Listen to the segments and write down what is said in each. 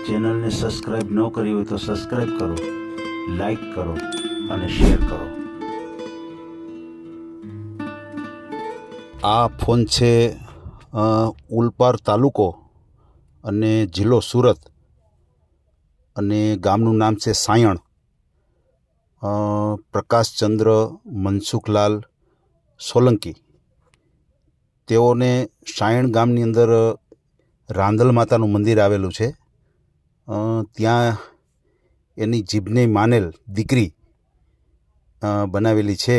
ચેનલને સબસ્ક્રાઇબ ન કરી હોય તો સબસ્ક્રાઇબ કરો, લાઈક કરો અને શેર કરો. આ ફોન છે ઉલપાડ તાલુકો અને જિલ્લો સુરત અને ગામનું નામ છે સાયણ. પ્રકાશચંદ્ર મનસુખલાલ સોલંકી. તેઓને સાયણ ગામની અંદર રાંદલ માતાનું મંદિર આવેલું છે. ત્યાં એની જીભને માનેલ દીકરી બનાવેલી છે.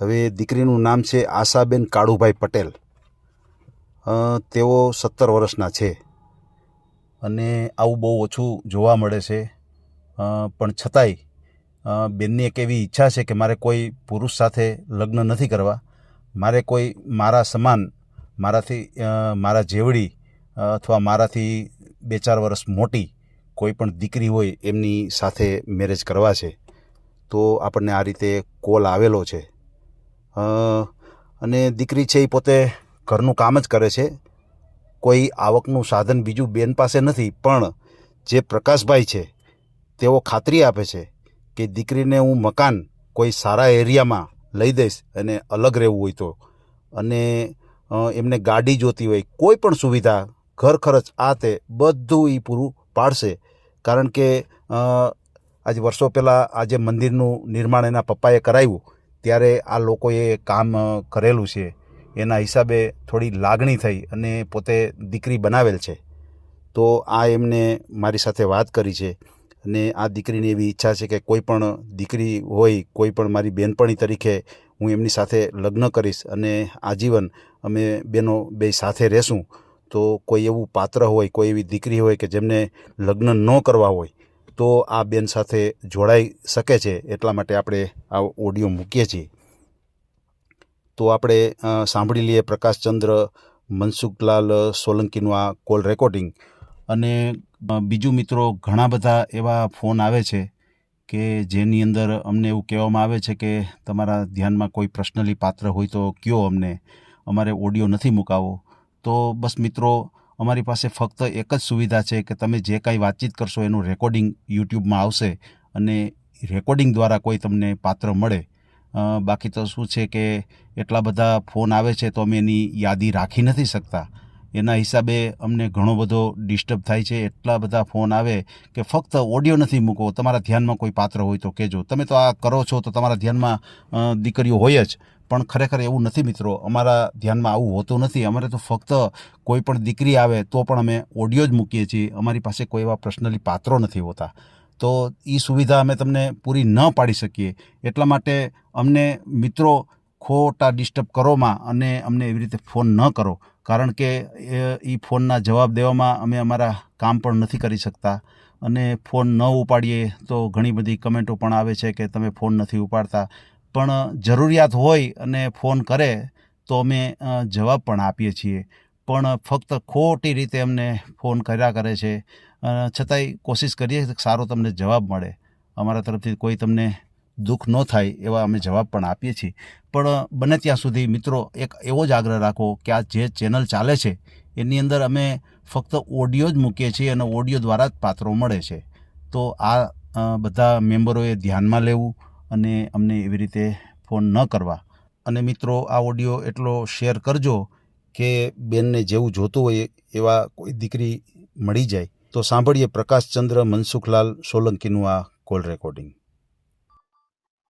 હવે દીકરીનું નામ છે આશાબેન કાળુભાઈ પટેલ. તેઓ 17 વર્ષના છે અને આવું બહુ ઓછું જોવા મળે છે. પણ છતાંય બેનની એક એવી ઈચ્છા છે કે મારે કોઈ પુરુષ સાથે લગ્ન નથી કરવા. મારે કોઈ મારા સમાન, મારા જેવડી અથવા મારાથી 2-4 વર્ષ મોટી કોઈ પણ દીકરી હોય એમની સાથે મેરેજ કરવા છે. તો આપણને આ રીતે કોલ આવેલો છે. અને દીકરી છે એ પોતે ઘરનું કામ જ કરે છે. કોઈ આવકનું સાધન બીજું બેન પાસે નથી. પણ જે પ્રકાશભાઈ છે તેઓ ખાતરી આપે છે કે દીકરીને હું મકાન કોઈ સારા એરિયામાં લઈ દઈશ અને અલગ રહેવું હોય તો, અને એમને ગાડી જોતી હોય, કોઈ પણ સુવિધા, ઘર ખર્ચ, આ તે બધું એ પૂરું પાડશે. કારણ કે આજે વર્ષો પહેલાં આ જે મંદિરનું નિર્માણ એના પપ્પાએ કરાવ્યું ત્યારે આ લોકોએ કામ કરેલું છે. એના હિસાબે થોડી લાગણી થઈ અને પોતે દીકરી બનાવેલ છે. તો આ એમને મારી સાથે વાત કરી છે અને આ દીકરીની એવી ઈચ્છા છે કે કોઈ પણ દીકરી હોય, કોઈ પણ મારી બહેનપણી તરીકે હું એમની સાથે લગ્ન કરીશ અને આજીવન અમે બેનો બે સાથે રહેશું. તો કોઈ એવું પાત્ર હોય, કોઈ એવી દીકરી હોય કે જેમને લગ્ન ન કરવા હોય તો આ બેન સાથે જોડાઈ શકે છે. એટલા માટે આપણે આ ઓડિયો મૂકીએ છીએ. તો આપણે સાંભળી લઈએ પ્રકાશચંદ્ર મનસુખલાલ સોલંકીનું આ કોલ રેકોર્ડિંગ. અને બીજું મિત્રો, ઘણા બધા એવા ફોન આવે છે કે જેની અંદર અમને એવું કહેવામાં આવે છે કે તમારા ધ્યાનમાં કોઈ પર્સનલી પાત્ર હોય તો કયો અમને, અમારે ઓડિયો નથી મુકાવો. તો બસ મિત્રો, અમારી પાસે ફક્ત એક જ સુવિધા છે કે તમે જે કાંઈ વાતચીત કરશો એનું રેકોર્ડિંગ યુટ્યુબમાં આવશે અને રેકોર્ડિંગ દ્વારા કોઈ તમને પાત્ર મળે. બાકી તો શું છે કે એટલા બધા ફોન આવે છે તો અમે એની યાદી રાખી નથી શકતા. એના હિસાબે અમને ઘણો બધો ડિસ્ટર્બ થાય છે. એટલા બધા ફોન આવે કે ફક્ત ઓડિયો નથી મૂકવો, તમારા ધ્યાનમાં કોઈ પાત્ર હોય તો કહેજો. તમે તો આ કરો છો તો તમારા ધ્યાનમાં દીકરીઓ હોય જ, પણ ખરેખર એવું નથી મિત્રો. અમારા ધ્યાનમાં આવું હોતું નથી. અમારે તો ફક્ત કોઈ પણ દીકરી આવે તો પણ અમે ઓડિયો જ મૂકીએ છીએ. અમારી પાસે કોઈ એવા પર્સનલી પાત્રો નથી હોતા. તો એ સુવિધા અમે તમને પૂરી ન પાડી શકીએ. એટલા માટે અમને મિત્રો ખોટા ડિસ્ટર્બ કરોમાં અને અમને એવી રીતે ફોન ન કરો. કારણ કે એ ફોનના જવાબ દેવામાં અમે અમારા કામ પણ નથી કરી શકતા. અને ફોન ન ઉપાડીએ તો ઘણી બધી કમેન્ટો પણ આવે છે કે તમે ફોન નથી ઉપાડતા. પણ જરૂરિયાત હોય અને ફોન કરે તો અમે જવાબ પણ આપીએ છીએ. પણ ફક્ત ખોટી રીતે અમને ફોન કર્યા કરે છે. છતાંય કોશિશ કરીએ કે સારો તમને જવાબ મળે. અમારા તરફથી કોઈ તમને દુઃખ ન થાય એવા અમે જવાબ પણ આપીએ છીએ. પણ બને ત્યાં સુધી મિત્રો એક એવો જ આગ્રહ રાખો કે આ જે ચેનલ ચાલે છે એની અંદર અમે ફક્ત ઓડિયો જ મૂકીએ છીએ અને ઓડિયો દ્વારા જ પાત્રો મળે છે. તો આ બધા મેમ્બરોએ ધ્યાનમાં લેવું અને અમને એવી રીતે ફોન ન કરવા. અને મિત્રો આ ઓડિયો એટલો શેર કરજો કે બેનને જેવું જોતું હોય એવા કોઈ દીકરી મળી જાય. તો સાંભળીએ પ્રકાશચંદ્ર મનસુખલાલ સોલંકીનું આ કોલ રેકોર્ડિંગ.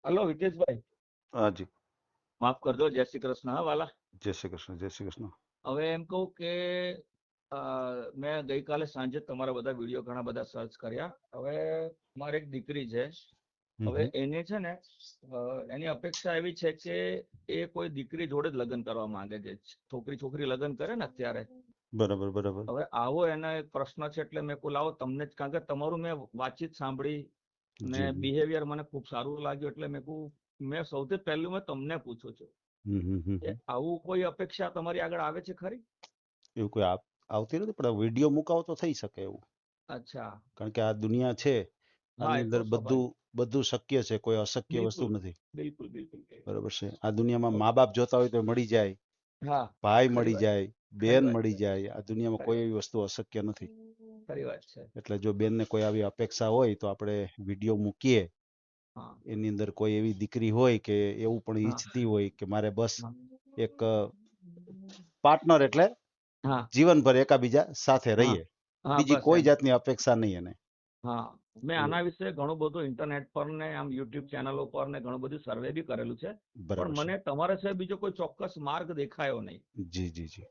હલો હિતેશભાઈ. હાજી. માફ કરજો. જય શ્રી કૃષ્ણ. હા વાલા. જય શ્રી કૃષ્ણ. જય શ્રી કૃષ્ણ. હવે એમ કહું કે મેં ગઈકાલે સાંજે તમારા બધા વિડીયો ઘણા બધા સર્ચ કર્યા. હવે મારી એક દીકરી છે. હવે એને છે ને એની અપેક્ષા એવી છે કે એ કોઈ દીકરી જોડે જ લગ્ન કરવા માંગે છે. છોકરી લગ્ન કરે ને અત્યારે. બરાબર બરાબર. હવે આવો એનો એક પ્રશ્ન છે એટલે મેં કહું લાવો તમને જ, કારણ કે તમારું મેં વાતચીત સાંભળી ને બિહેવિયર મને ખૂબ સારું લાગ્યું એટલે મેં કહું મેં સૌથી પહેલું મેં તમને પૂછું છું કે આવું કોઈ અપેક્ષા તમારી આગળ આવે છે ખરી? એવું કોઈ આવતી નથી, પણ વિડીયો મુકાવો તો થઈ શકે એવું. અચ્છા. કારણ કે આ દુનિયા છે, આની અંદર બધું શક્ય છે, કોઈ અશક્ય વસ્તુ નથી. બિલકુલ બિલકુલ. બરાબર છે. આ દુનિયામાં મા બાપ જોતા હોય તો મળી જાય, ભાઈ મળી જાય, બેન મળી જાય. આ દુનિયામાં કોઈ એવી વસ્તુ અશક્ય નથી. ખરી વાત છે. એટલે જો બેનને કોઈ આવી અપેક્ષા હોય તો આપણે વિડીયો મૂકીએ, હા એની અંદર કોઈ એવી દીકરી હોય કે એવું પણ હા ઈચ્છતી હોય કે મારે બસ હા એક પાર્ટનર એટલે હા જીવનભર એકાબીજા સાથે હા રહીએ, હા બીજી બસ કોઈ એમ. જાતની અપેક્ષા નહીં એને. હા મેં એવું આના વિશે ઘણું બધું ઇન્ટરનેટ પર ને આમ યુટ્યુબ ચેનલો પર ને ઘણું બધું સર્વે બી કરેલું છે, પણ બરાબર છે. મને તમારા સિવાય બીજો કોઈ ચોક્કસ માર્ગ દેખાયો નહીં. જી જી જી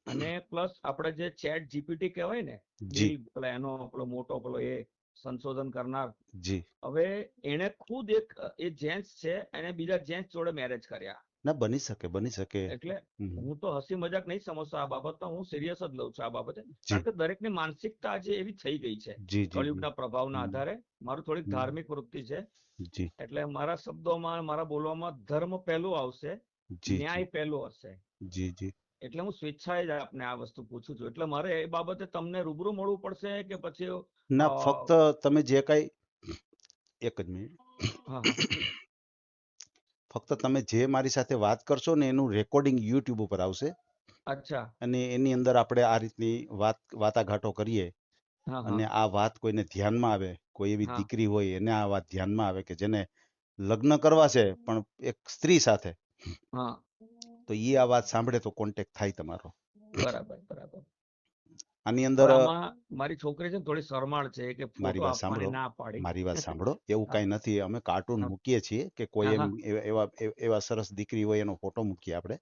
અને પ્લસ આપણે જે ચેટ જીપીટી કહેવાય ને, જી બિલ પેલા એનો આપણો મોટો પેલો એ સંશોધન કરનાર, જી. હવે એને ખુદ એક એ જેન્ટ્સ છે એને બીજા જેન્ટ્સ જોડે મેરેજ કર્યા. ના, બની શકે, બની શકે. એટલે હમ. હું તો હસી મજાક નહીં સમજતો આ બાબતનો, હું સિરિયસ જ લઉં છું આ બાબતે, જી કારણ કે દરેકની માનસિકતા આજે એવી થઈ ગઈ છે જી જી જી. કળિયુગના પ્રભાવના હમ, આધારે. મારું થોડીક હમ. ધાર્મિક વૃત્તિ છે, જી એટલે મારા શબ્દોમાં મારા બોલવામાં ધર્મ પહેલું આવશે, જી જી ન્યાય પહેલું હશે. જી જી. એટલે હું સ્વેચ્છાએ જ આપને આ વસ્તુ પૂછું છું. એટલે મારે એ બાબતે તમને રૂબરૂ મળવું પડશે કે પછી ના, ફક્ત તમે જે કાંઈ એક જ મિનિટ, હા હા ફક્ત તમે જે મારી સાથે વાત કરશો ને એનું રેકોર્ડિંગ યુટ્યુબ ઉપર આવશે, અચ્છા અને એની અંદર આપણે આ રીતની વાટાઘાટો કરીએ, હા હા અને આ વાત કોઈને ધ્યાનમાં આવે, કોઈ એવી હા દીકરી હોય એને આ વાત ધ્યાનમાં આવે કે જેને લગ્ન કરવા છે પણ એક સ્ત્રી સાથે, હા તો એ આ વાત સાંભળે તો કોન્ટેક્ટ થાય તમારો. બરાબર બરાબર. આની હવે અંદર આમાં મારી છોકરી છે ને થોડી શરમાળ છે કે મારી ફોટો વાત આપવાની સાંભળો, ના પાડી. મારી વાત સાંભળો, એવું હા કાંઈ નથી. અમે કાર્ટૂન હા મૂકીએ છીએ કે કોઈ હા એમ હા એવા સરસ દીકરી હોય એનો ફોટો મૂકીએ આપણે,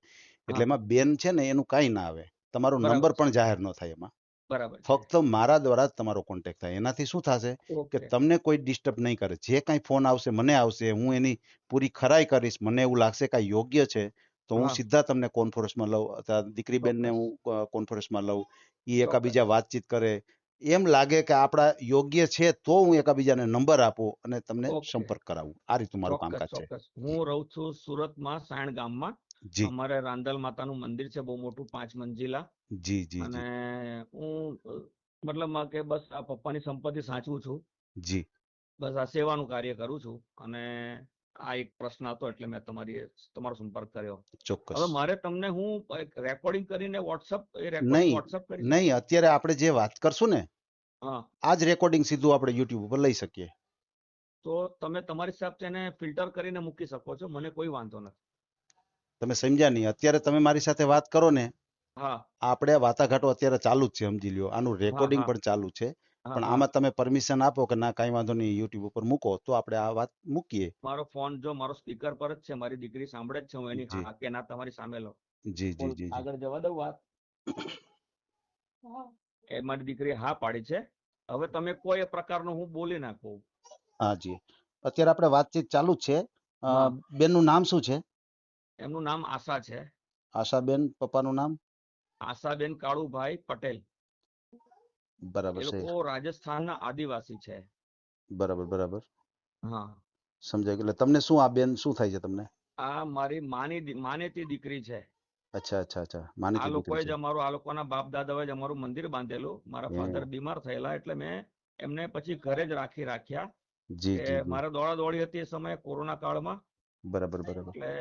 એટલે હા એમાં બેન છે ને એનું કાંઈ ના આવે, તમારો બરાબર નંબર છે પણ જાહેર ન થાય એમાં. બરાબર છે. ફક્ત મારા દ્વારા જ તમારો કોન્ટેક્ટ થાય. એનાથી શું થશે કે ઓકે તમને કોઈ ડિસ્ટર્બ નહીં કરે. જે કાંઈ ફોન આવશે મને આવશે, હું એની પૂરી ખરાઈ કરીશ. મને એવું લાગશે કે આ યોગ્ય છે તો હું હા સીધા તમને કોન્ફરન્સમાં લઉં, અથવા દીકરી બેનને ચોક્કસ હું કોન્ફરન્સમાં લઉં, એ ચોક્કસ એકાબીજા વાતચીત કરે. એમ લાગે કે આપણા યોગ્ય છે તો હું એકાબીજાને નંબર આપું અને તમને ઓકે સંપર્ક કરાવું. આ રીતનું મારું ચોક્કસ કામકાજ છે. ચોક્કસ. હું રહું છું સુરતમાં સાયણ ગામમાં. જી અમારે રાંદલ માતાનું મંદિર છે બહુ મોટું 5 મંજિલા. જી જી અને જી હું મતલબમાં કે બસ આ પપ્પાની સંપત્તિ સાચવું છું, જી. બસ આ સેવાનું કાર્ય કરું છું. અને આ એક પ્રશ્ન હતો એટલે મેં તમારો સંપર્ક કર્યો. ચોક્કસ. હવે મારે તમને હું રેકોર્ડિંગ કરીને રેકોર્ડિંગ નહીં, વોટ્સઅપ કરી શકું? નહીં, અત્યારે આપણે જે વાત કરશું ને હા, આ જ રેકોર્ડિંગ સીધું આપણે યુટ્યુબ ઉપર લઈ શકીએ. તો તમે તમારી હિસાબથી એને ફિલ્ટર કરીને મૂકી શકો છો, મને કોઈ વાંધો નથી. તમે સમજ્યા નહીં. અત્યારે તમે મારી સાથે વાત કરો ને, હા આપણે આ વાટાઘાટો અત્યારે ચાલુ જ છે, સમજી લ્યો. આનું હા રેકોર્ડિંગ હા પણ ચાલુ છે. હા પણ હા. આમાં તમે પરમિશન આપો કે ના કાંઈ વાંધો નહીં, યુટ્યુબ ઉપર મૂકો, તો આપણે આ વાત મૂકીએ. મારો ફોન જો મારો સ્પીકર પર જ છે, મારી દીકરી સાંભળે જ છે, હું એની જી હા કે ના તમારી સામે લો. જી જી બોલ, જી જી. આગળ જવા દઉં વાત? એ મારી દીકરી હા પાડી છે. હવે તમે કોઈ પ્રકારનું હું બોલી નાખું. હા જી. અત્યારે આપણે વાતચીત ચાલુ જ છે. હા, બેનનું નામ શું છે? એમનું નામ આશા છે. આશાબેન. પપ્પાનું નામ? આશાબેન કાળુભાઈ પટેલ. બરાબર એ છે. લોકો રાજસ્થાનના આદિવાસી છે. બરાબર બરાબર. હા, સમજાય ગયું. એટલે તમને શું, આ બેન શું થાય છે તમને? આ મારી માનેતી દીકરી છે. અચ્છા અચ્છા અચ્છા. આ માનીતી લોકોએ દીકરી જ છે. આ લોકોના બાપ દાદાએ જ અમારું મંદિર બાંધેલું. મારા ફાધર હે. બીમાર થયેલા એટલે મેં એમને પછી ઘરે જ રાખ્યા. જી કે જી જી. મારે દોડા દોડી હતી એ સમયે કોરોના કાળમાં. બરાબર બરાબર. એટલે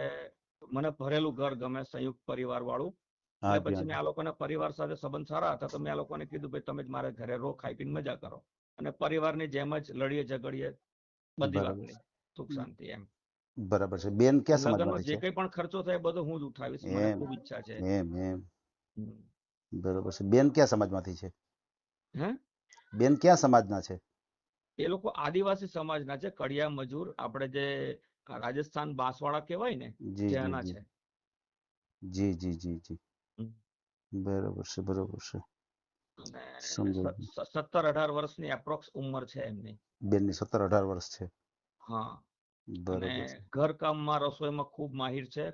મને ભરેલું ઘર ગમે, સંયુક્ત પરિવાર વાળું. હા એટલે જી પછી હા મેં જી. આ લોકોના પરિવાર સાથે સંબંધ સારા હતા, તો મેં આ લોકોને કીધું ભાઈ તમે જ મારા ઘરે રહો, ખાઈ પીને મજા કરો. અને પરિવારની જેમ જ લડીએ ઝઘડીએ બધી બરાબર વાતની સુખ શાંતિ એમ. બરાબર છે. બેન ક્યાં લગ્નનો સમાજમાંથી જે છે? કંઈ પણ ખર્ચો થાય એ બધો હું જ ઉઠાવીશ, મને એમ ખૂબ ઈચ્છા છે. એમ એમ. હમ. બરાબર છે. બેન ક્યાં સમાજમાંથી છે? હે, બેન ક્યાં સમાજના છે? એ લોકો આદિવાસી સમાજના છે, કડિયા મજૂર. આપણે જે રાજસ્થાન બાંસવાડા કહેવાય ને, જી જી ત્યાંના જી છે. જી જી જી જી. હમ. બરાબર છે બરાબર છે. અને સમજાય ગયું. 17-18 વર્ષની એપ્રોક્સ ઉંમર છે એમની. બેનની 17-18 વર્ષ છે. હા, અને બરાબર છે. ઘરકામમાં રસોઈમાં ખૂબ માહિર છે.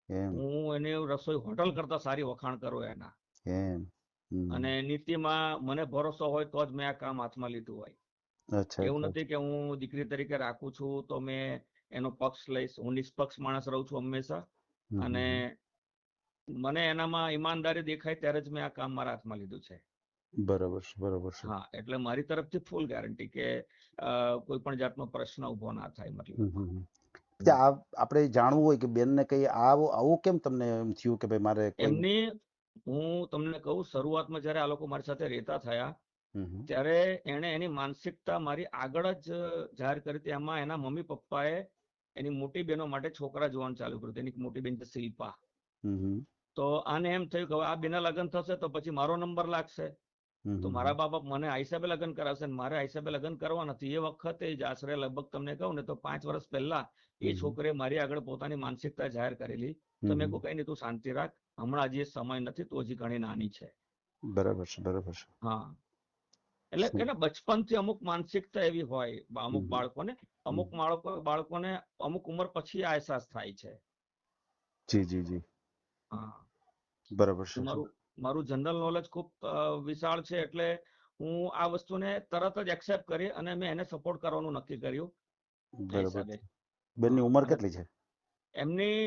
એમ હું એની રસોઈ હોટલ કરતા સારી વખાણ કરું એના. એમ. અને હમ. નીતિમાં મને ભરોસો હોય તો જ મેં આ કામ હાથમાં લીધું હોય. અચ્છા એવું અચ્છા નથી કે હું દીકરી તરીકે રાખું છું તો મેં એનો પક્ષ લઈશ. હું નિષ્પક્ષ માણસ રહું છું હંમેશા. હમ અને હમ. મને એનામાં ઈમાનદારી દેખાય ત્યારે જ મેં આ કામ મારા હાથમાં લીધું છે. બરાબર છે બરાબર છે. હા, એટલે મારી તરફથી ફૂલ ગેરંટી કે કોઈ પણ જાતનો પ્રશ્ન ઉભો ના થાય હમ મતલબમાં. હમ હમ. હમ. આપણે જાણવું હોય કે બેનને કઈ આવું કેમ તમને એમ થયું કે ભાઈ મારે કોઈ. એમની હું તમને કહું, શરૂઆતમાં જ્યારે આ લોકો મારી સાથે રહેતા થયા ત્યારે એણે એની માનસિકતા મારી આગળ જ જાહેર કરી હતી. એમાં એના મમ્મી પપ્પાએ એની મોટી બહેનો માટે છોકરા જોવાનું ચાલુ કર્યું. એની મોટી બેન છે શિલ્પા. તો આને એમ થયું કે હવે આ બેના લગ્ન થશે તો પછી મારો નંબર લાગશે. તો મારા બાપ મને આ હિસાબે લગ્ન કરાવશે ને મારે આ હિસાબે લગ્ન કરવા નથી. એ વખતે જ આશરે લગભગ તમને કહું ને તો 5 વર્ષ પહેલા એ છોકરીએ મારી આગળ પોતાની માનસિકતા જાહેર કરેલી. તો મેં કહ્યું કઈ નહીં, તું શાંતિ રાખ, હમણાં હજી એ સમય નથી, તું હજી ઘણી નાની છે. બરાબર છે, બરાબર છે. હા, એટલે કે ને બચપનથી અમુક માનસિકતા એવી હોય અમુક બાળકોને, અમુક બાળકોને અમુક ઉંમર પછી આ અહેસાસ થાય છે. જી જી જી, હા, બરાબર છે. મારું જનરલ નોલેજ ખૂબ વિશાળ છે, એટલે હું આ વસ્તુને તરત જ એક્સેપ્ટ કરી અને મેં એને સપોર્ટ કરવાનું નક્કી કર્યું. બરાબર. બેનની ઉંમર કેટલી છે? એમની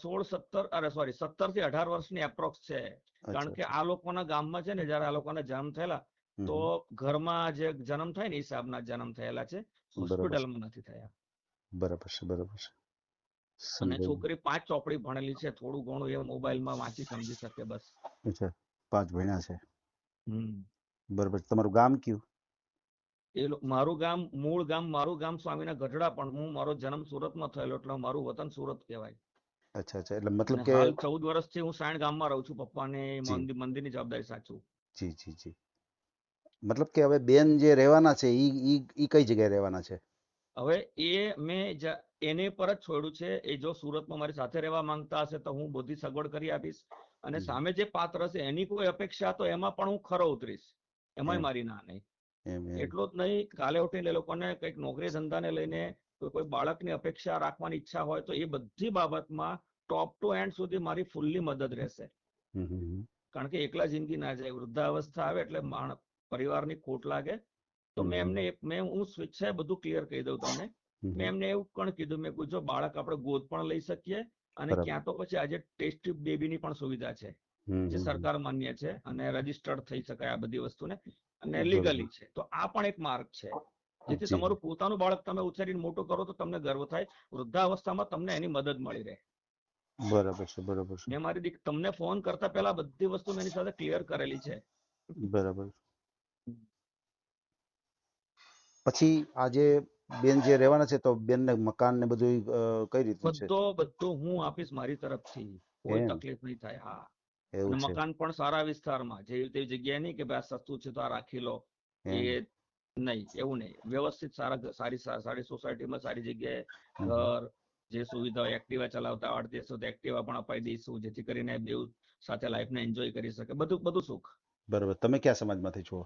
17 થી 18 વર્ષની એપ્રોક્સ છે. કારણ કે આ લોકોના ગામમાં છે ને, જયારે આ લોકોના જન્મ થયેલા તો ઘરમાં જે જન્મ થાય ને હિસાબના જન્મ થયેલા છે, હોસ્પિટલમાં નથી થયા. બરાબર છે, બરાબર છે. અને છોકરી 5 ચોપડી ભણેલી છે, થોડું ઘણું એ મોબાઈલમાં વાંચી સમજી શકે બસ. અચ્છા, 5 ભણ્યા છે. હમ, બરાબર. તમારું ગામ કયું? મૂળ ગામ મારું ગામ સ્વામીના ગઢડા, પણ હું મારો જન્મ સુરતમાં થયેલો એટલે મારું વતન સુરત કહેવાય. અચ્છા અચ્છા, એટલે મતલબ કે હાલ 14 વર્ષથી હું સાયણ ગામમાં રહું છું. પપ્પાની મંદિરની જવાબદારી સાચું. જી જી જી. મતલબ કે હવે બેન જે રહેવાના છે ઈ કઈ જગ્યાએ રહેવાના છે? હવે મેં એને પર જ છોડ્યું છે. એ જો સુરતમાં મારી સાથે રહેવા માંગતા હશે તો હું બધી સગવડ કરી આપીશ. અને સામે જે પાત્ર હશે એની કોઈ અપેક્ષા તો એમાં પણ હું ખરો ઉતરીશ, એમાંય મારી ના નહીં. એટલું જ નહીં, કાલે ઉઠીને એ લોકોને કંઈક નોકરી ધંધાને લઈને કોઈ બાળકની અપેક્ષા રાખવાની ઈચ્છા હોય તો એ બધી બાબતમાં ટોપ ટુ એન્ડ સુધી મારી ફૂલ્લી મદદ રહેશે. કારણ કે એકલા જિંદગી ના જાય. વૃદ્ધાવસ્થા આવે એટલે પરિવારની ખોટ લાગે. તો હું સ્વેચ્છાએ બધું ક્લિયર કહી દઉં તમને. મેં એમને એવું પણ કીધું, મેં જો બાળક આપણે ગોદ પણ લઈ શકીએ અને ક્યાં તો પછી આજે ટેસ્ટ ટ્યુબ બેબીની પણ સુવિધા છે, જે સરકાર માન્ય છે અને રજીસ્ટર્ડ થઈ શકાય આ બધી વસ્તુને, અને લીગલી છે. તો આ પણ એક માર્ગ છે, જેથી તમારું પોતાનું બાળક તમે ઉછેરીને મોટું કરો તો તમને ગર્વ થાય. વૃદ્ધાવસ્થામાં તમને એની મદદ મળી રહે. બરાબર છે, બરાબર છે. મેં મારી તમને ફોન કરતા પહેલા બધી વસ્તુ મેં એની સાથે ક્લિયર કરેલી છે. બરાબર. પછી આજે બેન જે રહેવાના છે તો બેનને મકાન ને બધું કઈ રીતનું છે? બધું હું આપીશ મારી તરફથી, કોઈ તકલીફ નહીં થાય. હા, અને મકાન પણ સારા વિસ્તારમાં, જે તે જગ્યાએ નહીં કે ભાઈ આ સસ્તું છે તો આ રાખી લો, એ નહીં, એવું નહીં. વ્યવસ્થિત સારી સોસાયટીમાં સારી જગ્યાએ ઘર, જે સુવિધા, એક્ટિવા ચલાવતા આવડતી હશે તો એક્ટિવા પણ અપાઈ દઈશું, જેથી કરીને બેઉ સાથે લાઈફને એન્જોય કરી શકે. બધું સુખ. બરાબર. તમે કયા સમાજમાંથી છો?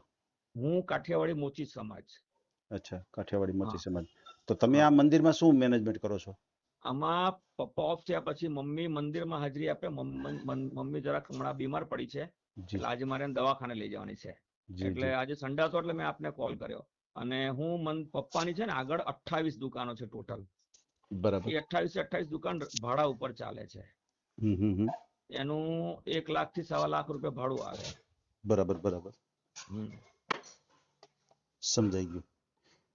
હું કાઠિયાવાડી મોચી સમાજ. અચ્છા, કાઠિયાવાડી મોચી સમાજ. તો તમે આ મંદિરમાં શું મેનેજમેન્ટ કરો છો? આમાં પપ્પા ઓફ થયા પછી મમ્મી મંદિરમાં હાજરી આપે. મમ્મી જરાક હમણાં બીમાર પડી છે, એટલે આજે મારે દવાખાને લઈ જવાની છે. એટલે આજે સન્ડે હતો એટલે મેં આપને કોલ કર્યો. અને પપ્પાની છે ને આગળ 28 દુકાનો છે ટોટલ. બરાબર. એ 28 દુકાન ભાડા ઉપર ચાલે છે. એનું 1 લાખ થી 1.25 લાખ રૂપિયા ભાડું આવે. બરાબર બરાબર, સમજાઈ ગયું.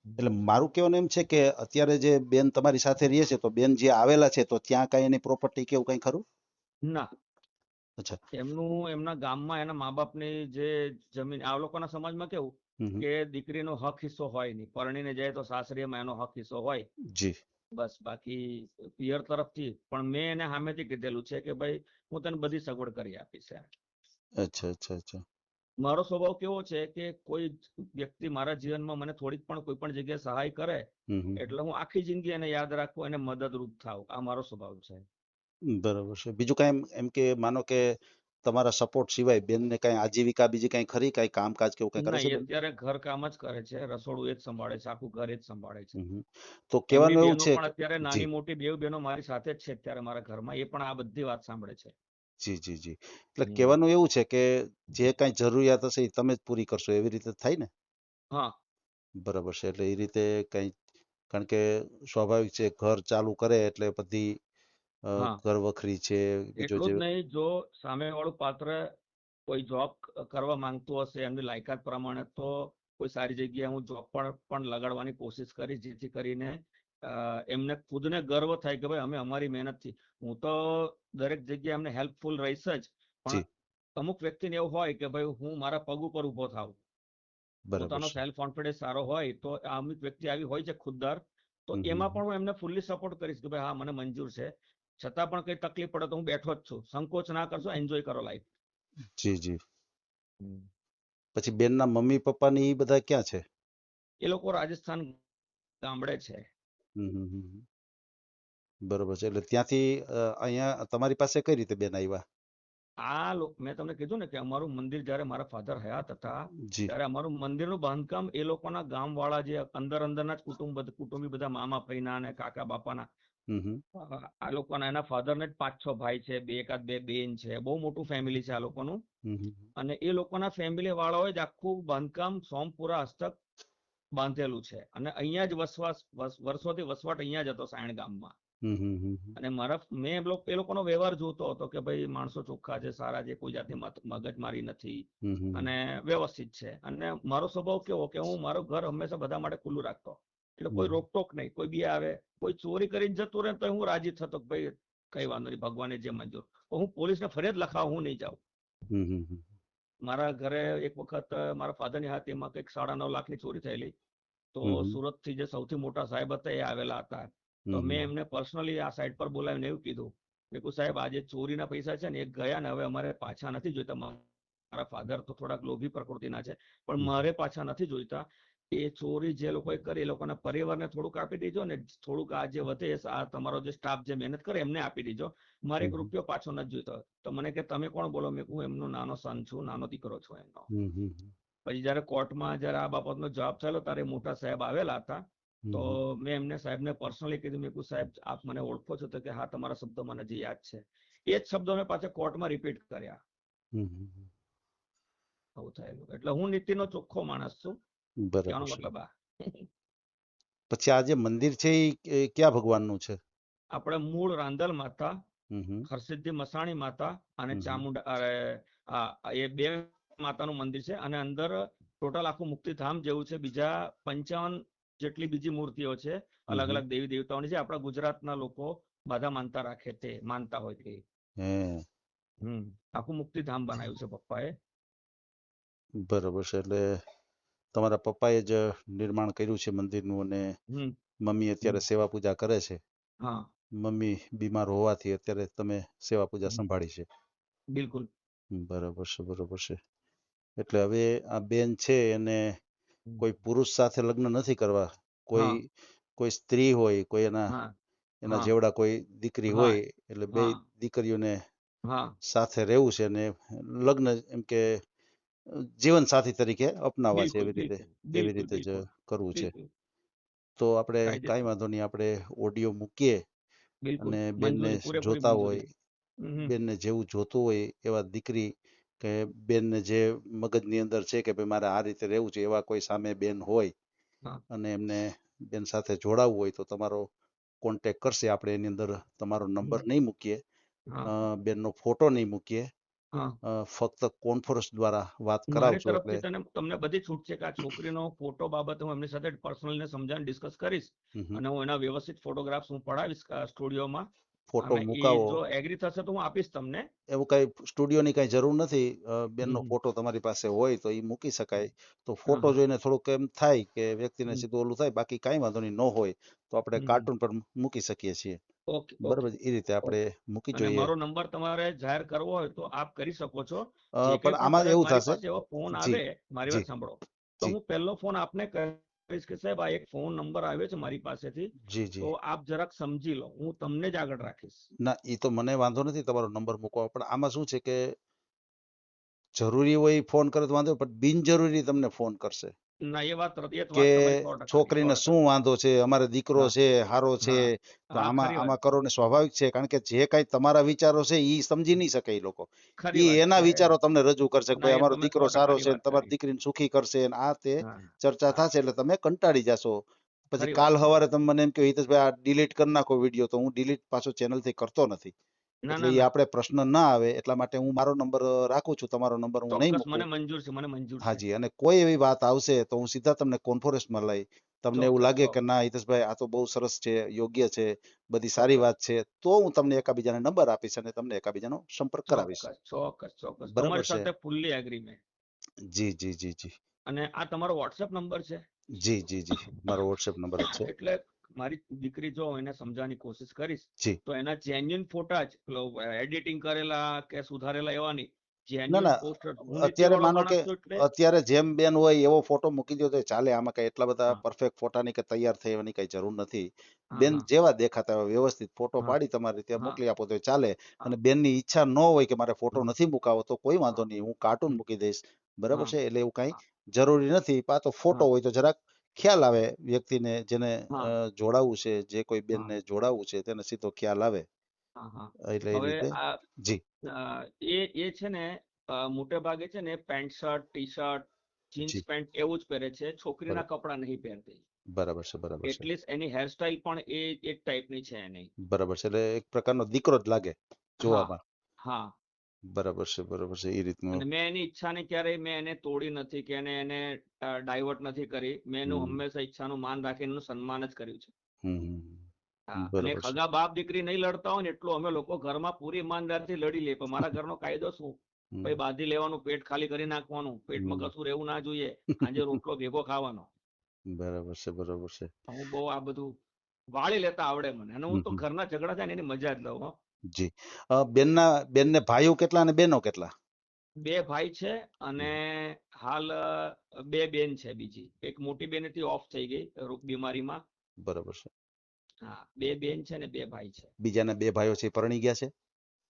એટલે મારું કહેવાનું એમ છે કે અત્યારે જે બેન તમારી સાથે રહે છે, તો બેન જે આવેલા છે તો ત્યાં કઈ એની પ્રોપર્ટી કે એવું કઈ ખરું? ના. અચ્છા. એમના ગામમાં એના મા બાપની જે જમીન, આ લોકોના સમાજમાં કેવું કે દીકરીનો હક હિસ્સો હોય નહીં, પરણીને જાય તો સાસરીમાં એનો હક હિસ્સો હોય. જી. બસ, બાકી પિયર તરફથી. પણ મેં એને સામેથી કીધેલું છે કે ભાઈ હું તને બધી સગવડ કરી આપીશ. અચ્છા અચ્છા અચ્છા. મારો સ્વભાવ કેવો છે કે કોઈ વ્યક્તિ મારા જીવનમાં મને થોડીક પણ કોઈ પણ જગ્યાએ સહાય કરે એટલે હું આખી જિંદગી એને યાદ રાખું, એને મદદરૂપ થાવ. આ મારો સ્વભાવ છે. બરાબર છે. બીજું કઈ એમ કે માનો કે તમારા સપોર્ટ સિવાય બેનને કઈ આજીવિકા બીજી કઈ ખરી, કઈ કામકાજ કે એવું કઈ કરે છે? અત્યારે ઘર કામ જ કરે છે, રસોડું એ જ સંભાળે છે, આખું ઘર એ જ સંભાળે છે. તો કહેવાનું એવું છે પણ અત્યારે નાની મોટી બેવ બહેનો મારી સાથે જ છે અત્યારે મારા ઘરમાં, એ પણ આ બધી વાત સાંભળે છે. જી જી જી. એટલે કહેવાનું એવું છે કે જે કઈ જરૂરિયાત હશે એ તમે જ પૂરી કરશો, એવી રીતે થાય ને? હા, બરાબર છે. એટલે એ રીતે કઈ, કારણ કે સ્વાભાવિક છે, ઘર ચાલુ કરે એટલે બધી ઘર વખરી છે. એટલું જ નહીં, જો સામેવાળું પાત્ર કોઈ જોબ કરવા માંગતું હશે એમની લાયકાત પ્રમાણે, તો કોઈ સારી જગ્યાએ હું જોબ પણ લગાડવાની કોશિશ કરીશ, જેથી કરીને એમને ખુદને ગર્વ થાય કે ભાઈ અમે અમારી મહેનતથી. હું તો દરેક જગ્યાએ એમને હેલ્પફુલ રહીશ જ, પણ અમુક વ્યક્તિને એવું હોય કે ભાઈ હું મારા પગ ઉપર ઉભો થાવ, બરાબર પોતાનો છે. સેલ્ફ કોન્ફિડન્સ સારો હોય તો અમુક વ્યક્તિ આવી હોય છે ખુદદાર, તો હમ એમાં હમ પણ હું એમને ફૂલ્લી સપોર્ટ કરીશ કે ભાઈ હા મને મંજૂર છે, છતાં પણ કઈ તકલીફ પડે તો હું બેઠો જ છું, સંકોચ ના કરશો, એન્જોય કરો લાઈફ. જી જી. પછી બેનના મમ્મી પપ્પા ને એ બધા ક્યાં છે? એ લોકો રાજસ્થાન ગામડે છે. હમ હમ હમ. બરોબર છે. એટલે ત્યાંથી અહીંયા તમારી પાસે કઈ રીતે બેન આવ્યા? મેં તમને કીધું ને કે અમારું મંદિર જયારે મારા ફાધર હયાત હતા જી. ત્યારે અમારું મંદિરનું બાંધકામ એ લોકોના ગામ વાળા જે અંદરના જ કુટુંબી બધા મામા ફઈના અને કાકા બાપાના, હમ હમ આ લોકોના એના ફાધર ને જ 5-6 ભાઈ છે, એકાદ બે બેન છે, બહુ મોટું ફેમિલી છે આ લોકોનું. હમ હમ. અને એ લોકોના ફેમિલી વાળાઓએ જ આખું બાંધકામ સોમપુરા હસ્તક બાંધેલું છે, અને અહીંયા જ વર્ષોથી વસવાટ અહીંયા જ હતો સાયણ ગામમાં. હમ હમ હમ હમ. અને એ લોકોનો વ્યવહાર જોતો હતો કે ભાઈ માણસો ચોખ્ખા છે, સારા છે, કોઈ જાતની મગજમારી નથી હમ હમ. અને વ્યવસ્થિત છે. અને મારો સ્વભાવ કેવો કે હું મારું ઘર હંમેશા બધા માટે ખુલ્લું રાખતો, એટલે કોઈ હમ. રોકટોક નહીં. કોઈ બી આવે, કોઈ ચોરી કરીને જતું રહે તો હું રાજી થતો કે ભાઈ કઈ વાંધો નહીં, ભગવાને જે મંજૂર. હું પોલીસને ફરિયાદ લખાવ, હું નહીં જાઉં. હમ હમ હમ. મારા ઘરે એક વખત મારા ફાધરની હાથીમાં કંઈક 9.5 લાખની ચોરી થયેલી, તો હમ હમ. સુરતથી જે સૌથી મોટા સાહેબ હતા એ આવેલા હતા. તો હમ મેં હમ. એમને પર્સનલી આ સાઈડ પર બોલાવીને એવું કીધું મેં કહ્યું સાહેબ આજે ચોરીના પૈસા છે ને એ ગયા ને હવે અમારે પાછા નથી જોઈતા. મારા ફાધર તો થોડાક લોભી પ્રકૃતિના છે, પણ હમ. મારે પાછા નથી જોઈતા. એ ચોરી જે લોકોએ કરી એ લોકોના પરિવારને થોડુંક આપી દીજો ને થોડુંક આ જે વધે આ તમારો જે સ્ટાફ જે મહેનત કરે એમને આપી દીજો, મારે 1 હમ. રૂપિયો પાછો નથી જોઈતો. તો મને કે તમે કોણ બોલો? મેં કહું એમનો નાનો સન છું, નાનો દીકરો છું એમનો. હમ હમ. પછી જયારે કોર્ટમાં જયારે આ બાબતનો જવાબ થયેલો ત્યારે મોટા સાહેબ આવેલા હતા. તો હમ. મેં એમને સાહેબને પર્સનલી કીધું, મેં કહ્યું સાહેબ આપ મને ઓળખો છો? તો કે હા તમારા શબ્દો મને જે યાદ છે. એ જ શબ્દો મેં પાછા કોર્ટમાં રિપીટ કર્યા. હમ હમ. આવું થયેલું. એટલે હું નીતિનો ચોખ્ખો માણસ છું, કહેવાનો બરાબર છે. મતલબ આ. પછી આ જે મંદિર છે એ ક્યાં ભગવાનનું છે? આપણે મૂળ રાંદલ માતા, હમ હમ. હરસિદ્ધિ મસાણી માતા અને હમ હમ. ચામુંડા એ 2 માતાનું મંદિર છે. અને અંદર ટોટલ આખું મુક્તિધામ જેવું છે. બીજા 55 જેટલી બીજી મૂર્તિઓ છે, હમ અલગ હમ. અલગ દેવી દેવતાઓની છે. આપણા ગુજરાતના લોકો બધા માનતા રાખે તે માનતા હોય તે. હે. આખું મુક્તિધામ બનાવ્યું છે પપ્પાએ. બરોબર છે. એટલે તમારા પપ્પાએ જ નિર્માણ કર્યું છે મંદિરનું, અને હમ મમ્મી અત્યારે સેવા પૂજા કરે છે. હા મમ્મી બીમાર હોવાથી અત્યારે તમે સેવા પૂજા સંભાળી છે. બિલકુલ. બરોબર છે, બરોબર છે. એટલે હવે આ બેન છે એને હમ. કોઈ પુરુષ સાથે લગ્ન નથી કરવા, કોઈ હા કોઈ સ્ત્રી હોય, કોઈ એના હા એના હા જેવડા કોઈ દીકરી હા હોય, એટલે બે હા દીકરીઓને હા સાથે રહેવું છે અને લગ્ન એમ કે જીવન સાથી તરીકે અપનાવવા છે, બિલકુલ એવી રીતે બિલકુલ બિલકુલ જ બિલકુલ કરવું છે. બિલકુલ તો આપણે કાંઈ કાયદેસર. વાંધો નહીં, આપણે ઓડિયો મૂકીએ બિલકુલ અને બેનને મંજૂરી, પૂરેપૂરી જોતા હોય, મંજૂરી. હમ બેનને જેવું જોતું હોય એવા દીકરી કે બેનને જે મગજની અંદર છે કે ભાઈ મારે આ રીતે રહેવું છે, એવા કોઈ સામે બેન હોય હા અને એમને બેન સાથે જોડાવવું હોય તો તમારો કોન્ટેક કરશે. આપણે એની અંદર તમારો નંબર હમ. નહીં મૂકીએ, હા બેનનો ફોટો નહીં મૂકીએ, હા ફક્ત કોન્ફરન્સ દ્વારા વાત મારી કરાવશું. એટલે તરફથી તમને બધી છૂટ છે કે આ છોકરીનો ફોટો બાબતે હું એમની સાથે પર્સનલી સમજાવીને ડિસ્કસ કરીશ. હમ હમ. અને હું એના વ્યવસ્થિત ફોટોગ્રાફ્સ હું પડાવીશ સ્ટુડિયોમાં. ફોટો અને એ મુકાવો, જો એગ્રી થશે તો હું આપીશ તમને. એવું કઈ સ્ટુડિયોની કઈ જરૂર નથી. બેનનો હમ. ફોટો તમારી પાસે હોય તો એ મૂકી શકાય. તો હા ફોટો હા જોઈને થોડુંક એમ થાય કે વ્યક્તિને હમ. સીધું ઓલું થાય, બાકી કાંઈ વાંધો નહીં. ન હોય તો આપણે હમ. કાર્ટૂન પર મૂકી શકીએ છીએ. ઓકે બરાબર ઓકે છે? એ રીતે આપણે ઓકે. મૂકી અને જોઈએ. મારો નંબર તમારે જાહેર કરવો હોય તો આપ કરી શકો છો. જે પણ કંઈ પણ આમાં કદાચ એવું મારી થશે. પાસે એવો ફોન જી આવે, મારી જી વાત સાંભળો, તો જી હું પહેલો ફોન આપને કરીશ કે સાહેબ આ એક ફોન નંબર આવ્યો છે મારી પાસેથી, જી જી. તો આપ જરાક સમજી લો, હું તમને જ આગળ રાખીશ. ના, એ તો મને વાંધો નથી તમારો નંબર મૂકવા, પણ આમાં શું છે કે જરૂરી હોય ઈ ફોન કરે તો વાંધો, પણ બિનજરૂરી તમને ફોન કરશે ના એ વાત કે તમારી 100%ની, છોકરીને શું 100%ની. વાંધો છે, અમારે દીકરો હા છે, હારો છે, હા તો હા આમાં ખરી વાત આમાં છે. કરો ને. સ્વાભાવિક છે, કારણ કે જે કાંઈ તમારા વિચારો છે ઈ સમજી નહીં શકે ઈ લોકો. ખરી ઈ વાત એના છે. વિચારો તમને રજૂ કરશે કે ના ભાઈ એ અમારો તમે દીકરો સારો 100%ની છે ને વાત તમારી કરી. દીકરીને સુખી કરશે ને આ તે હા ચર્ચા હા થશે એટલે તમે કંટાળી જાશો. પછી ખરી વાત કાલ છે. હવારે તમે મને એમ કહો હિતેશભાઈ આ ડિલીટ કરી નાખો વિડીયો, તો હું ડિલીટ પાછો ચેનલથી કરતો નથી. ના એટલે ના ઈ ના આપણે પ્રશ્ન ના આવે એટલા માટે હું મારો નંબર રાખું છું, તમારો નંબર હું નહીં ચોક્કસ મને મૂકું. મંજૂર છે, મને મંજૂર છે. હાજી, અને કોઈ એવી વાત આવશે તો હું સીધા તમને કોન્ફરન્સમાં લઈ, તમને એવું ચોક્કસ લાગે કે ના હિતેશભાઈ આ તો બહુ સરસ છે, યોગ્ય છે, બધી સારી ચોક્કસ વાત છે, તો હું તમને એકાબીજાને નંબર આપીશ અને તમને એકાબીજાનો સંપર્ક કરાવીશ. ચોક્કસ ચોક્કસ ચોક્કસ બરાબર તમારી છે? સાથે ફૂલ્લી એગ્રી મેં. જી જી જી જી. અને આ તમારો વોટ્સએપ નંબર છે? જી જી જી, મારો વોટ્સએપ નંબર જ છે. એટલે મારી દીકરી જો એને સમજાવવાની કોશિશ કરીશ જી. તો એના જેન્યુઅન ફોટા જ એડિટિંગ કરેલા કે સુધારેલા એવા નહીં, ના જેન્યુઅન ના, પોસ્ટર. હું અત્યારે નીતિવાળો માનો કે માણસ છું એટલે અત્યારે જેમ બેન હોય એવો ફોટો મૂકી દો તો ચાલે. આમાં કઈ એટલા બધા હા પરફેક્ટ ફોટાની કે તૈયાર થવાની કઈ જરૂર નથી. હા બેન હા જેવા દેખાતા હોય વ્યવસ્થિત ફોટો હા પાડી તમારે ત્યાં હા મોકલી આપો તો ચાલે. હા અને બેનની ઈચ્છા ન હોય કે મારે ફોટો હા નથી મુકાવો તો કોઈ વાંધો હા નહીં, હું કાર્ટૂન મૂકી દઈશ. બરાબર હા છે, એટલે એવું કઈ હા જરૂરી નથી. આ તો ફોટો હા હોય તો જરાક ખ્યાલ આવે વ્યક્તિને, જેને હા જોડાવવું છે, જે કોઈ હા બેનને જોડાવવું છે તેને સીધો ખ્યાલ આવે. હા હા. એટલે એ હવે રીતે. આ જી. એ છે ને મોટે ભાગે છે ને pant shirt, T shirt, jeans જી. પેન્ટ એવું જ પહેરે છે, છોકરીના બરાબર. કપડાં નહીં પહેરતી. બરાબર છે. બરાબર છે. એટલીસ્ટ એની હેરસ્ટાઈલ પણ એ એક ટાઈપની છે એની. બરાબર છે, એટલે એક પ્રકારનો દીકરો જ લાગે હા જોવામાં. હા. બરાબર છે. બરાબર છે, એ રીતનું. અને મેં એની ઈચ્છાને ક્યારેય મેં એને તોડી નથી કે એને ડાયવર્ટ નથી કરી. મેં એનું હમ હંમેશા ઈચ્છાનું માન રાખીને એનું સન્માન જ કર્યું છે. હમ. હા. અને બરાબર છે. ખગા બાપ દીકરી નહીં લડતા હોય ને એટલું અમે લોકો ઘરમાં પૂરી ઈમાનદારથી લડી લઈએ. પણ મારા ઘરનો કાયદો શું? હમ. ભાઈ બાંધી લેવાનું, પેટ ખાલી કરી નાખવાનું, પેટમાં હમ. કશું રહેવું ના જોઈએ, સાંજે રોટલો ભેગો ખાવાનો. બરાબર છે. બરાબર છે. હું બહુ આ બધું વાળી લેતા આવડે મને. અને હું તો હમ. ઘરના ઝઘડા થાય ને એની મજા જ લઉં હો. જી. બેનને ભાઈઓ કેટલા અને બહેનો કેટલા? 2 ભાઈ છે અને હમ. હાલ 2 બેન છે બીજી. એક મોટી બેન હતી ઓફ થઈ ગઈ બીમારીમાં. બરાબર છે. હા, 2 બેન છે ને 2 ભાઈ છે. બીજાના 2 ભાઈઓ છે એ પરણી ગયા છે?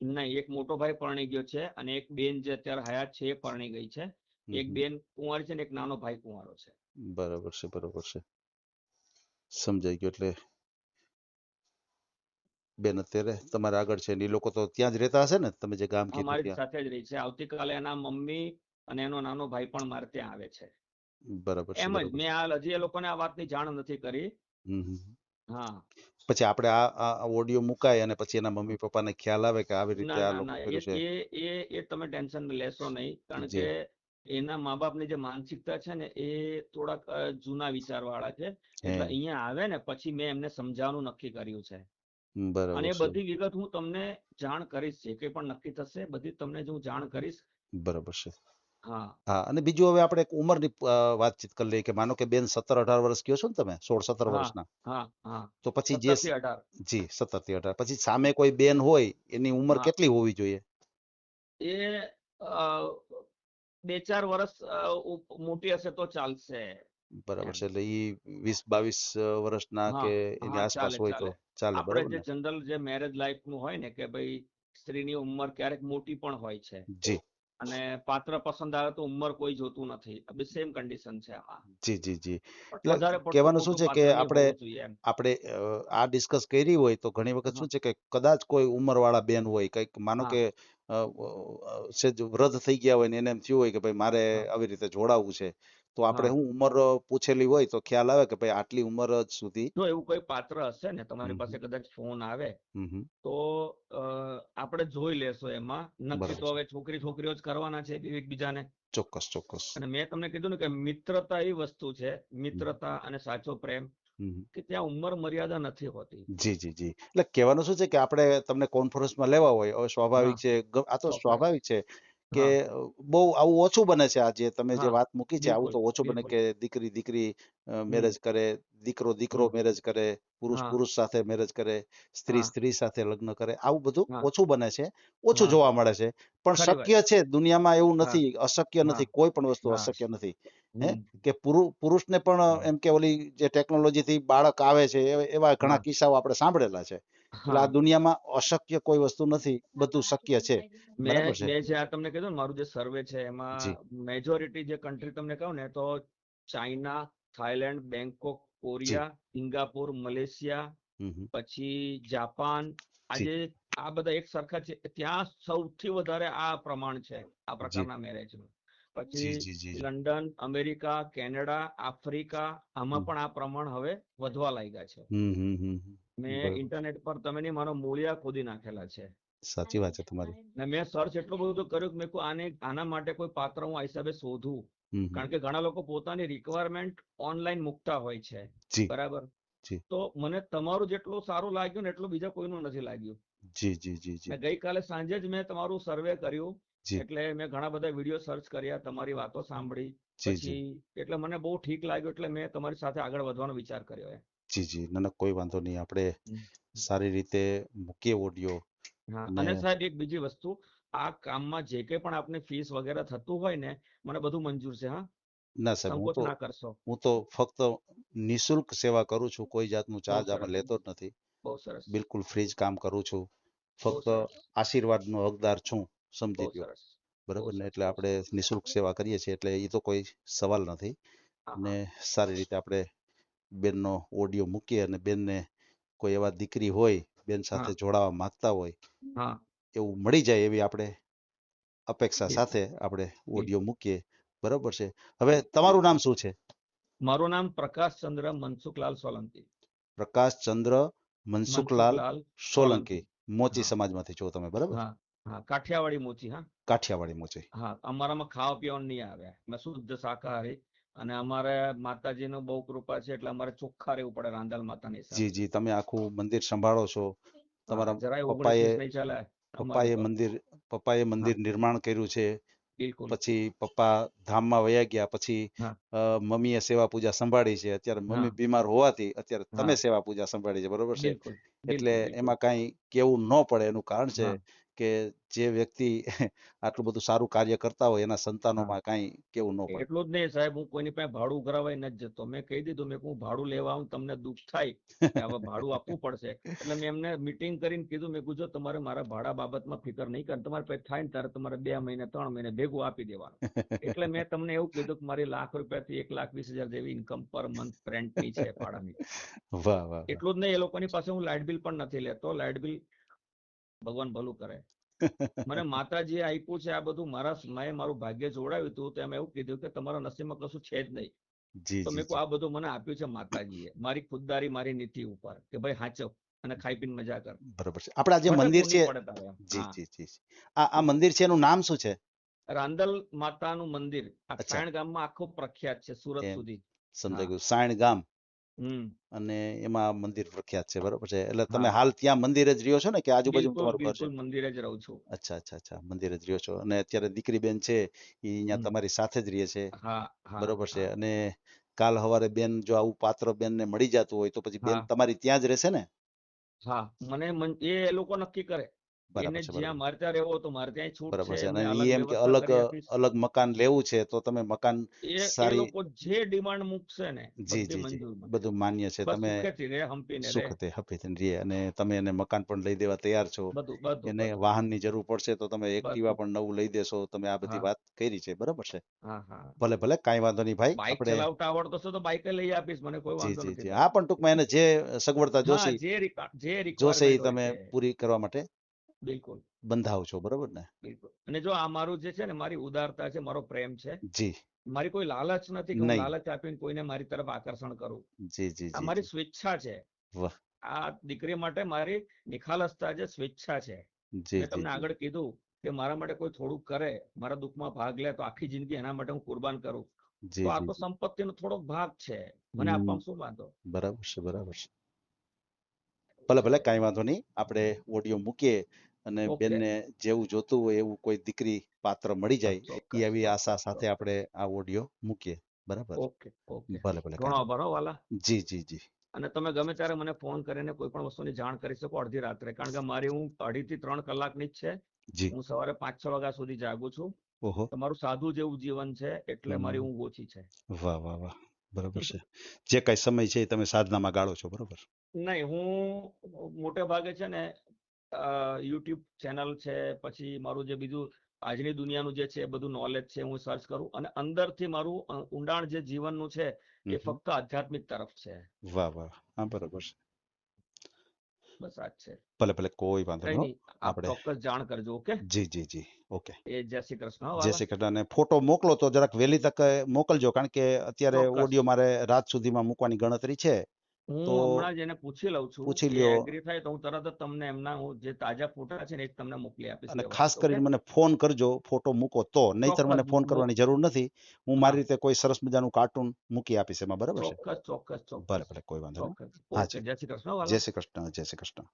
નહીં, એક મોટો ભાઈ પરણી ગયો છે અને એક બેન જે અત્યારે હયાત છે એ પરણી ગઈ છે. એક હમ. બેન કુંવારી છે ને એક નાનો ભાઈ કુંવારો છે. બરાબર છે. બરાબર છે, સમજાઈ ગયું. એટલે બેન અત્યારે તમારે આગળ છે ને એ લોકો તો ત્યાં જ રહેતા હશે ને, તમે જે ગામ કીધું અમારી ત્યાં? સાથે જ રહી છે. આવતીકાલે એના મમ્મી અને એનો નાનો ભાઈ પણ મારે ત્યાં આવે છે. બરાબર છે. એમ જ બરાબર મેં છે. હજી એ લોકોને આ વાતની જાણ નથી કરી. હમ. હા. પછી આપણે આ ઓડિયો મુકાય અને પછી એના મમ્મી પપ્પાને ખ્યાલ આવે કે આવી રીતે ના આ ના લોકો ના, કર્યું છે. એ તમે ટેન્શન લેશો નહીં. કારણ કે જી. એના મા બાપની જે માનસિકતા છે ને એ થોડાક જૂના વિચારવાળા છે. એટલે હે. અહીંયા આવે ને પછી મેં એમને સમજાવવાનું નક્કી કર્યું છે. અને બરાબર એ છે. બધી વિગત હું તમને જાણ કરીશ. જે કંઈ પણ નક્કી થશે બધી તમને જ હું જાણ કરીશ. બરાબર છે. હા હા, અને બીજું હવે આપણે એક ઉંમરની વાતચીત કરી લઈએ કે માનો કે બેન 17-18 વર્ષ કહો છો ને તમે, 16-17 હા વર્ષના. હા હા. તો પછી 17 થી 18. જી 17 થી 18 પછી સામે કોઈ બેન હોય એની ઉંમર હા. કેટલી હોવી જોઈએ? એ 2-4 વર્ષ મોટી હશે તો ચાલશે. બરાબર એમ. છે, એટલે ઈ 20-22 વર્ષના હા કે એની હા, આસપાસ ચાલે હોય તો ચાલે. ચાલે. આપણે બરાબર જે ને? જનરલ જે મેરેજ લાઈફનું હોય ને કે ભાઈ સ્ત્રીની ઉંમર ક્યારેક મોટી પણ હોય છે જી અને પાત્ર પસંદ આવે તો ઉંમર કોઈ જોતું નથી. બે સેમ કન્ડિશન છે આમાં. જી જી જી. પણ એટલે વધારે પડતું કહેવાનું શું મોટું છે કે પાત્ર નહીં આપણે હોવું જોઈએ એમ. આપણે આ ડિસ્કસ કરી હોય તો ઘણી વખત હા શું છે કે કદાચ કોઈ ઉંમરવાળા બેન હોય, કંઈક માનો હા કે સેજ વૃદ્ધ થઈ ગયા હોય ને એને એમ થયું હોય કે ભાઈ મારે હા આવી રીતે જોડાવવું છે, તો આપણે હા. શું ઉંમર પૂછેલી હોય તો ખ્યાલ આવે કે ભાઈ આટલી ઉંમર જ સુધી. જો એવું કોઈ પાત્ર હશે ને તમારી હમ પાસે કદાચ ફોન આવે હમ હમ. તો આપણે જોઈ લેશું એમાં. નક્કી બરાબર તો છે. હવે છોકરીઓ જ કરવાના છે એકબીજાને. ચોક્કસ ચોક્કસ. અને મેં તમને કીધું ને કે મિત્રતા એવી વસ્તુ છે, હમ મિત્રતા અને સાચો પ્રેમ, હમ. કે ત્યાં ઉંમર મર્યાદા નથી હોતી. જી જી જી. એટલે કહેવાનું શું છે કે આપણે તમને કોન્ફરન્સમાં લેવા હોય હવે હા સ્વાભાવિક છે, આ તો ચોક્કસ. સ્વાભાવિક છે કે હા બહુ આવું ઓછું બને છે. આ જે તમે જે હા. વાત મૂકી છે આવું બિલકુલ તો ઓછું બને બિલકુલ. કે દીકરી દીકરી હમ મેરેજ કરે, દીકરો દીકરો હમ. મેરેજ કરે, પુરુષ હા પુરુષ સાથે મેરેજ કરે, સ્ત્રી હા સ્ત્રી સાથે લગ્ન કરે. આવું બધું હા ઓછું બને છે, ઓછું હા. જોવા મળે છે. પણ ખરી વાત. શક્ય છે દુનિયામાં, એવું હા નથી અશક્ય હા નથી. કોઈ પણ વસ્તુ હા. અશક્ય નથી. હે હમ કે પુરુષને પણ એમ કે ઓલી જે ટેકનોલોજી થી બાળક આવે છે એવા ઘણા હા કિસ્સાઓ આપણે સાંભળેલા છે. એટલે હા. આ દુનિયામાં અશક્ય કોઈ વસ્તુ નથી, બધું શક્ય છે. બરાબર મેં છે? મેં જે આ તમને કીધું ને મારું જે સર્વે છે જી. એમાં મેજોરિટી જે કન્ટ્રી તમને કહું ને તો ચાઇના, થાઈલેન્ડ, બેંકોક, જી. કોરિયા, સિંગાપુર, મલેશિયા, હમ. પછી જાપાન, જી આજે આ બધા એક સરખા છે. ત્યાં સૌથી વધારે આ પ્રમાણ છે આ જી પ્રકારના મેરેજનું. જી પછી જી જી. લંડન, અમેરિકા, કેનેડા, આફ્રિકા, આમાં હમ પણ આ પ્રમાણ હવે વધવા લાગ્યા છે. હમ હમ હમ. મેં બરાબર. ઇન્ટરનેટ પર તમે નહીં માનો મૂળિયા ખોદી નાખેલા છે. સાચી વાત છે તમારી. ને મેં સર્ચ એટલું બધું કર્યું કે મેં કહ્યું આના માટે કોઈ પાત્ર હું આ હિસાબે શોધું. હમ. કારણ કે ઘણા લોકો પોતાની રિક્વાયરમેન્ટ ઓનલાઈન મૂકતા હોય છે. જી બરાબર. જી તો મને તમારું જેટલું સારું લાગ્યું ને એટલું બીજા કોઈનું નથી લાગ્યું. જી જી જી જી મેં ગઈકાલે સાંજે જ મેં તમારું સર્વે કર્યું. જી એટલે મેં ઘણા બધા વિડીયો સર્ચ કર્યા, તમારી વાતો સાંભળી. જી જી પછી એટલે મને બહુ ઠીક લાગ્યું એટલે મેં તમારી સાથે આગળ વધવાનો વિચાર કર્યો એમ. જી જી ના ના કોઈ વાંધો નહીં, આપણે હમ. સારી રીતે મૂકીએ ઓડિયો. હા, અને અને સાહેબ એક બીજી વસ્તુ, આ કામમાં જે કંઈ પણ આપને ફીસ વગેરે થતું હોય ને, મને બધું મંજૂર છે. હા, ના સાહેબ, સંકોચ ના કરશો. હું તો ફક્ત નિશુલ્ક સેવા કરું છું, કોઈ જાતનું બહુ ચાર્જ આમાં સરસ, લેતો જ નથી. બહુ સરસ, બિલકુલ ફ્રી જ કામ કરું છું. બહુ ફક્ત સરસ, આશીર્વાદનો હકદાર છું, બહુ સમજી લ્યો. સરસ, બહુ બરાબર ને? સરસ, એટલે બહુ આપણે સરસ. નિશુલ્ક સેવા કરીએ છીએ, એટલે એ તો કોઈ સવાલ નથી. હા અને હા સારી રીતે આપણે બેનનો ઓડિયો મૂકીએ, અને બેનને કોઈ એવા દીકરી હોય, બેન સાથે હા જોડાવા માંગતા હોય, હા, એવું મળી જાય એવી આપણે અપેક્ષા બિલકુલ, સાથે આપણે ઓડિયો બિલકુલ. મૂકીએ. બરાબર છે? હવે તમારું નામ શું છે? મારું નામ પ્રકાશ ચંદ્ર મનસુખલાલ સોલંકી. પ્રકાશચંદ્ર મનસુખલાલ મનસુખલાલ સોલંકી. સોલંકી. મોચી હા સમાજમાંથી છો તમે, બરાબર? હા હા, કાઠિયાવાડી મોચી. હા કાઠિયાવાડી મોચી. હા, અમારામાં ખાવા પીવાનું નહીં આવે, અમે શુદ્ધ શાકાહારી. અને અમારે માતાજીનું બહુ કૃપા છે એટલે અમારે ચોખ્ખા રહેવું પડે રાંદલ માતાની જી હિસાબે. જી, તમે આખું મંદિર સંભાળો છો. હા, તમારા જરાય પપ્પાએ 19-20 નહીં ચાલે અમારે પપ્પાએ તો. મંદિર પપ્પાએ હા, મંદિર નિર્માણ કર્યું છે. બિલકુલ. પછી પપ્પા ધામમાં વયા ગયા, પછી હા મમ્મીએ સેવા પૂજા સંભાળી છે. અત્યારે હા મમ્મી બીમાર હોવાથી અત્યારે તમે હા, સેવા પૂજા સંભાળી છે, બરોબર છે? બિલકુલ, એટલે બિલકુલ, બિલકુલ. એમાં કાંઈ કેવું ન પડે એનું કારણ છે હા કે જે વ્યક્તિ આટલું બધું સારું કાર્ય કરતા હોય એના હા, સંતાનોમાં કાંઈ કેવું ન પડે. એટલું જ નહીં સાહેબ, હું કોઈની પાસે ભાડું ઉઘરાવાય નથી જતો. મેં કહી દીધું, મેં કહું, હું ભાડું લેવા આવું તમને દુઃખ થાય કે હવે ભાડું આપવું પડશે, એટલે મેં એમને મીટિંગ કરીને કીધું, મેં કીધું, જો તમારે મારા ભાડા બાબતમાં ફિકર નહીં કરે, તમારે પાસે થાય ને ત્યારે તમારે 2 મહિને 3 મહિને ભેગું આપી દેવાનું. એટલે મેં તમને એવું કીધું કે મારી ₹1,00,000 થી 1,20,000 જેવી ઇન્કમ પર મંથ રેન્ટની છે, ભાડાની. વાહ વાહ વાહ. એટલું જ નહીં, એ લોકોની પાસે હું લાઇટ બિલ પણ નથી લેતો. લાઇટ બિલ ભગવાન ભલું કરે. મને માતાજીએ આપ્યું છે આ બધું, મેં મારું ભાગ્ય જોડાવ્યું હતું, તો એમ એવું કીધું કે તમારા નસીબમાં કશું છે જ નહીં. જી તો જી મેં કહું, જી, આ બધું મને આપ્યું છે માતાજીએ, મારી ખુદદારી, મારી નીતિ ઉપર, કે ભાઈ હાચવ અને ખાઈ પીને મજા કર, બરોબર છે. આપણા જે મંદિર ભટકવું છે, નહીં પડે તારે એમ. જી હા, જી જી જી. આ મંદિર છે, એનું નામ શું છે? રાંદલ માતાનું મંદિર આ અચ્છા, સાયણ ગામમાં આખું પ્રખ્યાત છે, સુરત એમ સુધી. સમજાઈ હા. ગયું. સાયણ ગામ હમ. અને એમાં મંદિર પ્રખ્યાત છે, બરોબર છે? એટલે તમે હા, હાલ ત્યાં મંદિરે જ રહ્યો છો ને, કે આજુબાજુમાં બિલકુલ, તમારું ઘર છે? બિલકુલ મંદિરે જ રહું છું. અચ્છા અચ્છા અચ્છા, મંદિરે જ રહ્યો છો. અને અત્યારે દીકરી બેન છે એ અહીંયા હમ. તમારી સાથે જ રહે છે, હા હા બરોબર છે? હા અને કાલ હવારે બેન જો આવું પાત્ર બેનને મળી જતું હોય તો પછી બેન હા તમારી ત્યાં જ રહેશે ને? હા, એ લોકો નક્કી કરે. એને બરાબર છે, જ્યાં બરાબર. મારે ત્યાં રહેવો તો મારે ત્યાં છૂટ બરાબર છે, છે. અને એમને ઈ અલગ એમ કે વ્યવસ્થા અલગ કરી આપીશ. અલગ મકાન લેવું છે તો તમે મકાન એ સારી. લોકો જે ડિમાન્ડ મૂકશે ને જી બધી જી જી, મંજૂર મને. બધું માન્ય છે. બસ તમે સુખેથી રે, હંપીને રે. સુખતે હપીને રહીએ, અને તમે એને મકાન પણ લઈ દેવા તૈયાર છો. બધું બધું એને બધું વાહનની જરૂર પડશે તો તમે એક્ટિવા બધું. પણ નવું લઈ દેશો. તમે આ બધી હા વાત કરી છે, બરાબર છે? હા હા ભલે હા, ભલે, કાંઈ વાંધો નહીં ભાઈ. બાઇક આપણે ચલાવતા આવડતો હશે તો બાઇક લઈ આપીશ, મને કોઈ જી વાંધો જી નથી જી, સાહેબ. હા, પણ ટૂંકમાં એને જે સગવડતા હા, જોશી જે જોશે એ રિક્વાયરમેન્ટ હોય તમે તે. પૂરી કરવા માટે બિલકુલ, બંધાવ છો, બરોબર ને? બિલકુલ. અને જો આ મારું જે છે ને, મારી ઉદારતા છે, મારો પ્રેમ છે. જી, મારી કોઈ લાલચ નથી કે હું નહીં. લાલચ આપીને કોઈને મારી તરફ આકર્ષણ કરું. જી જી આ જી મારી જી, સ્વેચ્છા છે. વાહ. આ દીકરી માટે મારી નિખાલસતા છે, સ્વેચ્છા છે. જી મેં જી તમને જી આગળ કીધું કે મારા માટે કોઈ થોડુંક કરે, મારા દુઃખમાં ભાગ લે, તો આખી જિંદગી એના માટે હું કુરબાન કરું. તો જી આ જી તો જી. સંપત્તિનો થોડોક ભાગ છે, મને હમ, આપવામાં શું વાંધો. બરાબર છે, બરાબર છે. ભલે ભલે, કાંઈ વાંધો નહીં. આપણે ઓડિયો મૂકીએ અને ઓકે. બેનને જેવું જોતું હોય એવું કોઈ દીકરી પાત્ર મળી જાય, એ ચોક્કસ એવી આશા ચોક્કસ સાથે ચોક્કસ. આપણે આ ઓડિયો મૂકીએ. બરાબર? Okay okay. ભલે ભલે, ઘણો કાંઈ આભાર હો વાલા. વાંધો. જી જી જી અને તમે ગમે ત્યારે મને ફોન કરીને કોઈ પણ વસ્તુની જાણ કરી શકો અડધી રાત્રે, કારણ કે મારી ઊંઘ 2.5 થી 3 કલાકની જ છે. જી. હું સવારે 5-6 વાગ્યા સુધી જાગું છું. ઓહો. તમારું સાધુ જેવું જીવન છે એટલે મારી હમ, ઊંઘ ઓછી છે. વાહ વાહ વાહ, બરાબર છે. જે કાંઈ સમય છે એ તમે સાધનામાં ગાળો છો, બરોબર? નહીં, હું મોટે ભાગે છે ને યુટ્યુબ ચેનલ છે, પછી મારું જે બીજું આજની દુનિયાનું જે છે એ બધું નોલેજ છે હું સર્ચ કરું, અને અંદરથી મારું ઊંડાણ જે જીવનનું છે હમ એ હમ. ફક્ત આધ્યાત્મિક તરફ છે. વાહ વાહ, હા, બરોબર છે. બસ આ જ છે. ભલે ભલે, કોઈ વાંધો કઈ નહીં હો. નહીં, આપ આપણે ચોક્કસ જાણ કરજો. ઓકે. જી જી જી, ઓકે. જય શ્રી કૃષ્ણ હો જય વાલા. શ્રી કૃષ્ણ. અને ફોટો મોકલો તો જરાક વહેલી તકે મોકલજો, કારણ કે અત્યારે ચોક્કસ. ઓડિયો મારે રાત સુધીમાં મૂકવાની ગણતરી છે. હું તો હમણાં જ એને પૂછી લઉં છું, પૂછી એ લ્યો. એગ્રી થાય તો હું તરત જ તમને એમના જે તાજા ફોટા છે ને એ જ તમને મોકલી આપીશ અને ખાસ વ્યવસ્થિત. ઓકે. કરીને મને ફોન કરજો ફોટો મૂકો તો, નહીંતર મને ચોક્કસ. ફોન કરવાની જરૂર નથી. હું હા, મારી રીતે કોઈ સરસ મજાનું કાર્ટૂન મૂકી આપીશ એમાં, બરાબર છે? ચોક્કસ ચોક્કસ ભલે ચોક્કસ ભલે, કોઈ વાંધો નહીં. ચોક્કસ. હા ઓકે. જી. જય શ્રી કૃષ્ણ જય વાલા. શ્રી કૃષ્ણ, જય શ્રી કૃષ્ણ.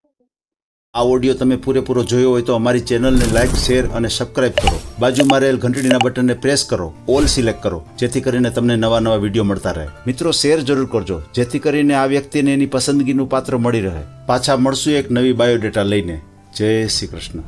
આ ઓડિયો તમે પૂરેપૂરો જોયો હોય તો અમારી ચેનલને લાઇક, શેર અને સબસ્ક્રાઇબ કરો. બાજુમાં રહેલ ઘંટડીના બટનને પ્રેસ કરો, ઓલ સિલેક્ટ કરો, જેથી કરીને તમને નવા વિડીયો મળતા રહે. મિત્રો, શેર જરૂર કરજો, જેથી કરીને આ વ્યક્તિને એની પસંદગીનું પાત્ર મળી રહે. પાછા મળશું એક નવી બાયોડેટા લઈને. જય શ્રી કૃષ્ણ.